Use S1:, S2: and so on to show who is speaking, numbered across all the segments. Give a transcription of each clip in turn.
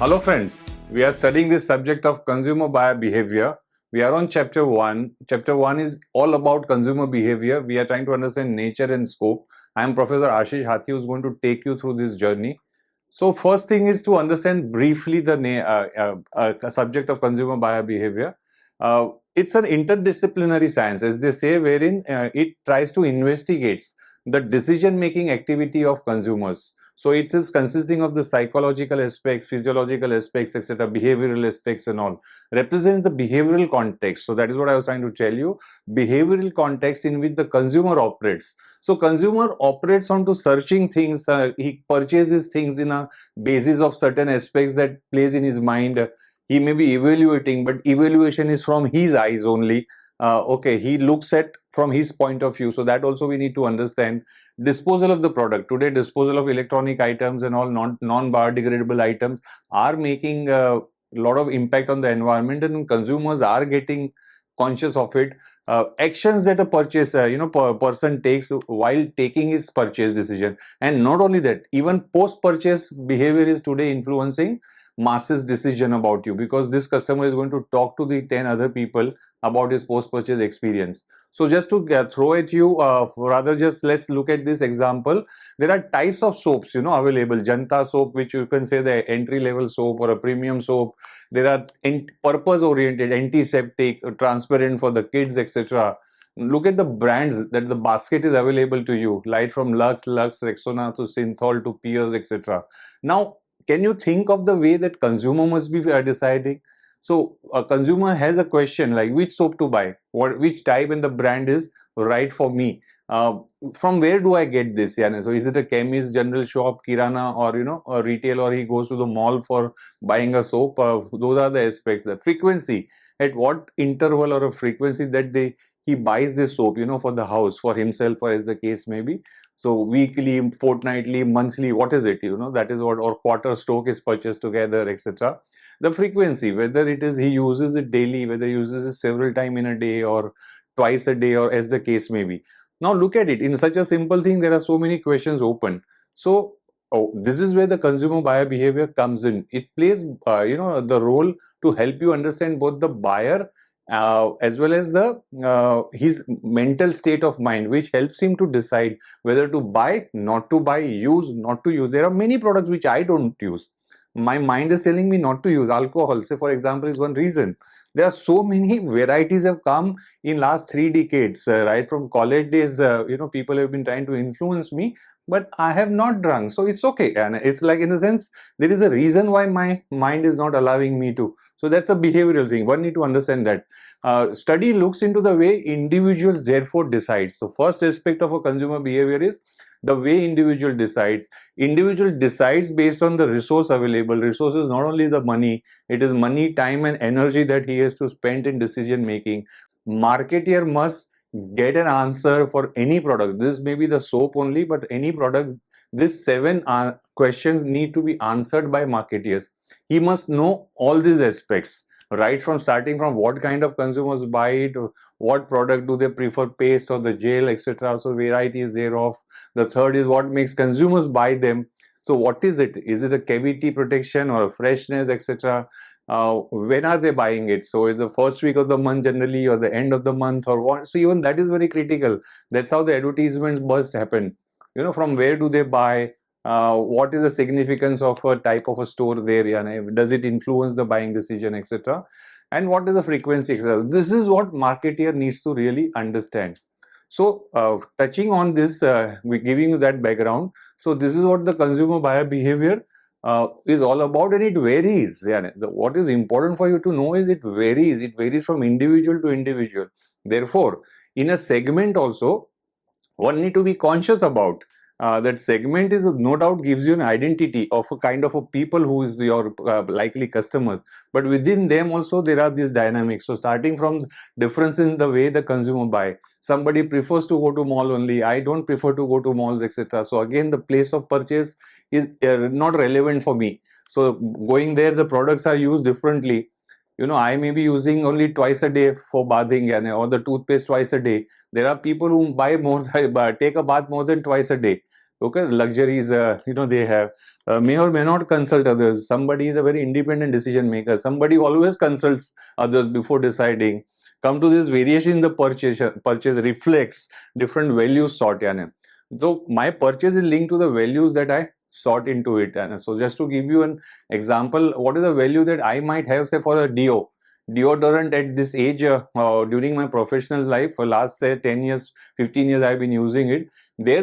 S1: Hello friends, we are studying this subject of consumer buyer behavior. We are on chapter 1. Chapter 1 is all about consumer behavior. We are trying to understand nature and scope. I am Professor Ashish Hathi who is going to take you through this journey. So first thing is to understand briefly the subject of consumer buyer behavior. It's an interdisciplinary science, as they say, wherein it tries to investigate the decision-making activity of consumers. So it is consisting of the psychological aspects, physiological aspects, etc., behavioral aspects and all. Represents the behavioral context. So that is what I was trying to tell you. Behavioral context in which the consumer operates. So consumer operates onto searching things. He purchases things in a basis of certain aspects that plays in his mind. He may be evaluating, but evaluation is from his eyes only. Okay, he looks at from his point of view. So that also we need to understand. Disposal of the product. Today, disposal of electronic items and all non-biodegradable items are making a lot of impact on the environment, and consumers are getting conscious of it. Actions that a person takes while taking his purchase decision, and not only that, even post-purchase behavior is today influencing masses decision about you, because this customer is going to talk to the 10 other people about his post-purchase experience. So just to throw at you, rather just let's look at this example. There are types of soaps, available. Janta soap, which you can say the entry-level soap or a premium soap. There are purpose-oriented, antiseptic, transparent for the kids, etc. Look at the brands that the basket is available to you, right from Lux, Rexona to Synthol to Peers, etc. Now, can you think of the way that consumer must be deciding? So a consumer has a question like which soap to buy, which type and the brand is right for me. From where do I get this? Yeah, so is it a chemist, general shop, kirana, or a retail, or he goes to the mall for buying a soap? Those are the aspects. The frequency, at what interval or a frequency that he buys this soap, for the house, for himself, or as the case may be. So weekly, fortnightly, monthly, what is it? That is what, or quarter stock is purchased together, etc. The frequency, whether it is he uses it daily, whether he uses it several times in a day or twice a day, or as the case may be. Now look at it. In such a simple thing, there are so many questions open. So this is where the consumer buyer behavior comes in. It plays, the role to help you understand both the buyer as well as the his mental state of mind, which helps him to decide whether to buy, not to buy, use, not to use. There are many products which I don't use. My mind is telling me not to use. Alcohol, say for example, is one reason. There are so many varieties have come in last 3 decades, right from college days. People have been trying to influence me, but I have not drunk, so it's okay. And it's like, in the sense, there is a reason why my mind is not allowing me to. So that's a behavioral thing. One need to understand that. Study looks into the way individuals therefore decide. So first aspect of a consumer behavior is the way individual decides. Individual decides based on the resource available. Resource is not only the money, it is money, time and energy that he has to spend in decision making. Marketeer must get an answer for any product. This may be the soap only, but any product, these 7 questions need to be answered by marketeers. He must know all these aspects, right from starting from what kind of consumers buy it, what product do they prefer, paste or the gel, etc. So varieties thereof. The third is what makes consumers buy them. So what is it? Is it a cavity protection or a freshness, etc.? When are they buying it? So it's the first week of the month generally, or the end of the month, or what? So even that is very critical. That's how the advertisements burst happen. From where do they buy? What is the significance of a type of a store there? Does it influence the buying decision, etc.? And what is the frequency, etc.? This is what marketeer needs to really understand. So touching on this, we're giving you that background. So this is what the consumer buyer behavior is all about, and it varies. What is important for you to know is it varies. It varies from individual to individual. Therefore, in a segment also, one need to be conscious about. That segment is no doubt gives you an identity of a kind of a people who is your likely customers, but within them also there are these dynamics. So starting from difference in the way the consumer buy, somebody prefers to go to mall only, I don't prefer to go to malls, etc. So again, the place of purchase is not relevant for me. So going there, the products are used differently. I may be using only twice a day for bathing, or the toothpaste twice a day. There are people who buy more, take a bath more than twice a day. Okay, luxuries, they have, may or may not consult others. Somebody is a very independent decision maker. Somebody always consults others before deciding. Come to this variation in the purchase reflects different values sought. Yani. So my purchase is linked to the values that I sought into it. And so just to give you an example, what is the value that I might have, say, for a deodorant at this age, during my professional life, for last, say, 10 years, 15 years, I've been using it. There,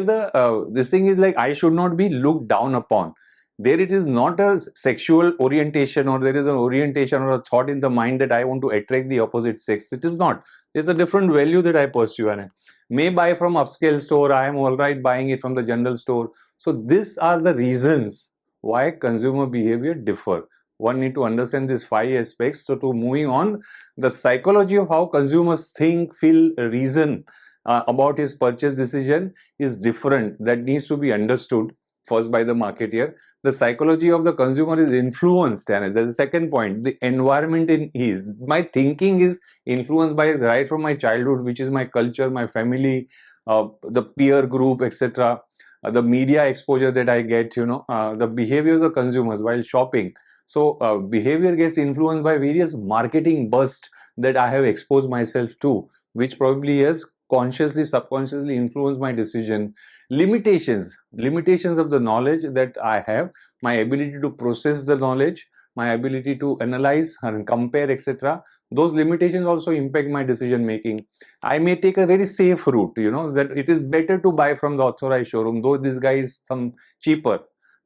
S1: this thing is like, I should not be looked down upon. There it is not a sexual orientation, or there is an orientation or a thought in the mind that I want to attract the opposite sex. It is not. There's a different value that I pursue, and I may buy from upscale store. I am all right buying it from the general store. So these are the reasons why consumer behavior differ. One need to understand these 5 aspects. So to moving on, the psychology of how consumers think, feel, reason about his purchase decision is different. That needs to be understood first by the marketeer. The psychology of the consumer is influenced, and the second point, the environment in his. My thinking is influenced by right from my childhood, which is my culture, my family, the peer group, etc. The media exposure that I get, the behavior of the consumers while shopping. So behavior gets influenced by various marketing bursts that I have exposed myself to, which probably has consciously, subconsciously influenced my decision. Limitations of the knowledge that I have, my ability to process the knowledge, my ability to analyze and compare, etc. Those limitations also impact my decision making. I may take a very safe route, that it is better to buy from the authorized showroom, though this guy is some cheaper.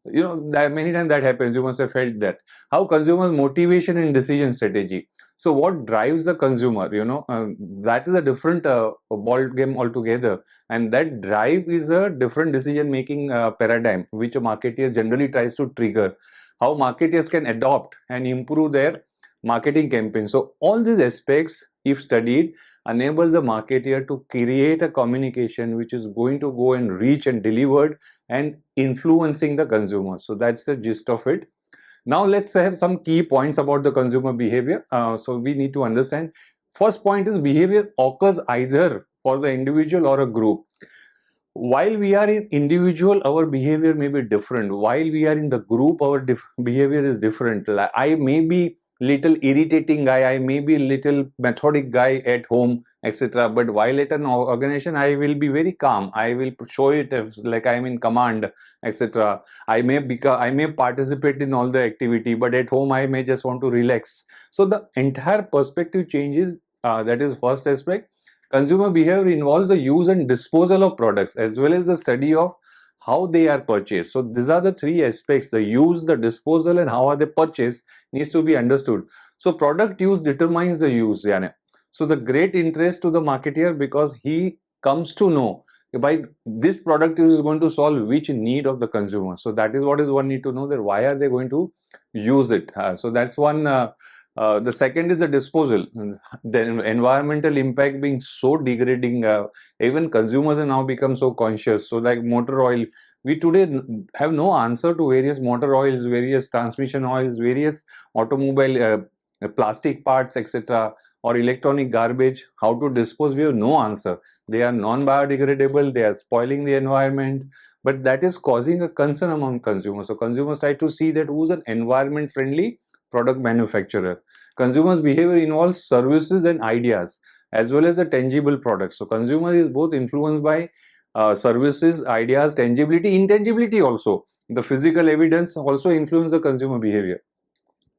S1: That many times that happens. You must have felt that. How consumers' motivation and decision strategy. So what drives the consumer? That is a different ball game altogether, and that drive is a different decision making paradigm which a marketer generally tries to trigger. How marketers can adopt and improve their marketing campaign. So all these aspects, if studied, enables the marketer to create a communication which is going to go and reach and delivered and influencing the consumer. So that's the gist of it. Now let's have some key points about the consumer behavior. So we need to understand. First point is behavior occurs either for the individual or a group. While we are in individual, our behavior may be different. While we are in the group, our behavior is different. Like, I may be little irritating guy, I may be little methodic guy at home, etc. But while at an organization, I will be very calm. I will show it as like I am in command, etc. I may participate in all the activity, but at home I may just want to relax. So the entire perspective changes. That is first aspect. Consumer behavior involves the use and disposal of products as well as the study of how they are purchased. So these are the 3 aspects: the use, the disposal, and how are they purchased needs to be understood. So product use determines the use. So the great interest to the marketer, because he comes to know by this product use is going to solve which need of the consumer. So that is what is one need to know, that why are they going to use it. So that's one. The second is the disposal. The environmental impact being so degrading, even consumers have now become so conscious. So like motor oil, we today have no answer to various motor oils, various transmission oils, various automobile plastic parts, etc., or electronic garbage. How to dispose? We have no answer. They are non-biodegradable. They are spoiling the environment. But that is causing a concern among consumers. So consumers try to see that who's an environment-friendly product manufacturer. Consumers' behavior involves services and ideas as well as the tangible products. So consumer is both influenced by services, ideas, tangibility, intangibility also. The physical evidence also influence the consumer behavior.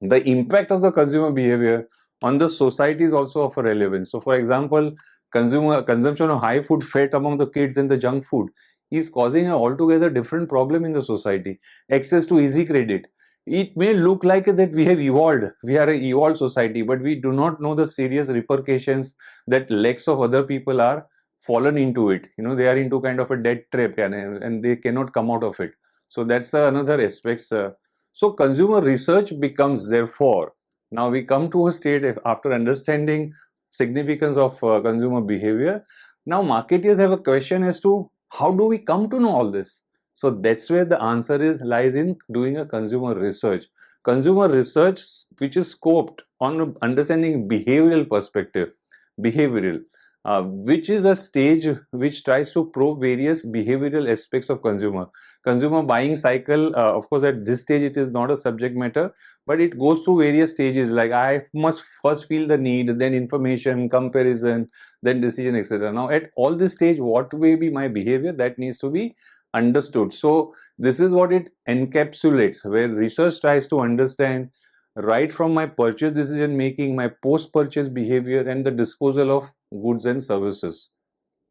S1: The impact of the consumer behavior on the society is also of relevance. So for example, consumption of high food fat among the kids and the junk food is causing an altogether different problem in the society. Access to easy credit. It may look like that we have evolved, we are an evolved society, but we do not know the serious repercussions that lakhs of other people are fallen into it. They are into kind of a debt trap, and they cannot come out of it. So that's another aspect. So consumer research becomes, therefore, now we come to a state after understanding significance of consumer behavior. Now marketers have a question as to how do we come to know all this? So that's where the answer lies in doing a consumer research. Consumer research which is scoped on understanding behavioral perspective. Behavioral. which is a stage which tries to probe various behavioral aspects of consumer buying cycle. Of course, at this stage it is not a subject matter, but it goes through various stages, like I must first feel the need, then information, comparison, then decision, etc. Now at all this stage, what will be my behavior, that needs to be understood. So this is what it encapsulates, where research tries to understand right from my purchase decision making, my post-purchase behavior, and the disposal of goods and services.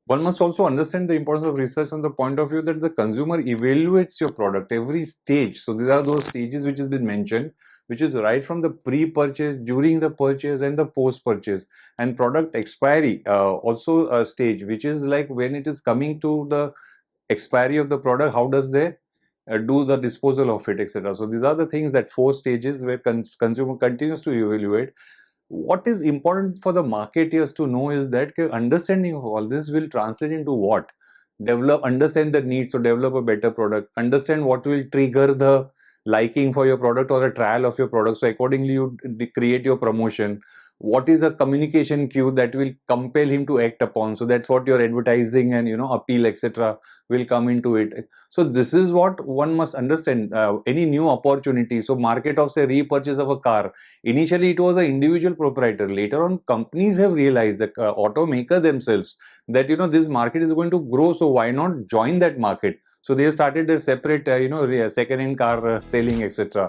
S1: One must also understand the importance of research from the point of view that the consumer evaluates your product every stage. So these are those stages which has been mentioned, which is right from the pre-purchase, during the purchase, and the post-purchase. And product expiry, also a stage, which is like when it is coming to the expiry of the product, how does they do the disposal of it, etc. So these are the things, that 4 stages where consumer continues to evaluate. What is important for the marketeers to know is that understanding of all this will translate into what? Understand the needs, so develop a better product. Understand what will trigger the liking for your product or a trial of your product. So accordingly, you create your promotion. What is a communication cue that will compel him to act upon? So that's what your advertising and appeal, etc., will come into it. So this is what one must understand. Any new opportunity, so market of say repurchase of a car, initially it was an individual proprietor. Later on, companies have realized, that automaker themselves, that this market is going to grow, so why not join that market? So they have started their separate second-hand car selling, etc.